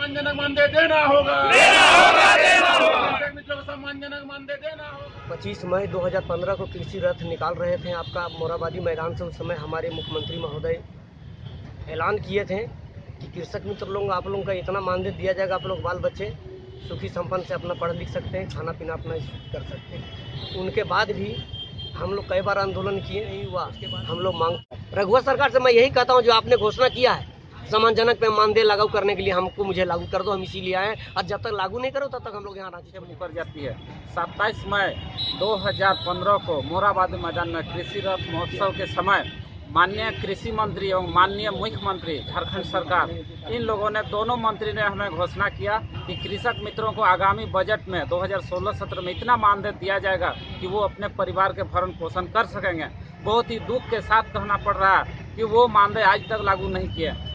सम्मानजनक मानदेय देना होगा, कृषक मित्रों को सम्मानजनक मानदेय देना होगा। 25 मई 2015 को कृषि रथ निकाल रहे थे आपका मोराबादी मैदान से। उस समय हमारे मुख्यमंत्री महोदय ऐलान किए थे कि कृषक मित्र लोग आप लोगों का इतना मानदेय दिया जाएगा, आप लोग बाल बच्चे सुखी संपन्न से अपना पढ़ लिख सकते हैं, खाना पीना अपना कर सकते हैं। उनके बाद भी हम लोग कई बार आंदोलन किए, नहीं हुआ। उसके बाद हम लोग मांग रघुवर सरकार से मैं यही कहता हूँ, जो आपने घोषणा किया है सम्मानजनक पे मानदेय लागू करने के लिए, मुझे लागू कर दो, हम इसीलिए आए हैं। और जब तक लागू नहीं करो तब तक हम लोग यहाँ रांची से कर जाती है। 27 मई 2015 को मोराबादी मैदान में कृषि रथ महोत्सव के समय माननीय कृषि मंत्री एवं माननीय मुख्यमंत्री झारखंड सरकार, इन लोगों ने, दोनों मंत्री ने हमें घोषणा किया कि कृषक मित्रों को आगामी बजट में 2016 सत्र में इतना मानदेय दिया जाएगा कि वो अपने परिवार के भरण पोषण कर सकेंगे। बहुत ही दुख के साथ कहना पड़ रहा है कि वो मानदेय आज तक लागू नहीं किए।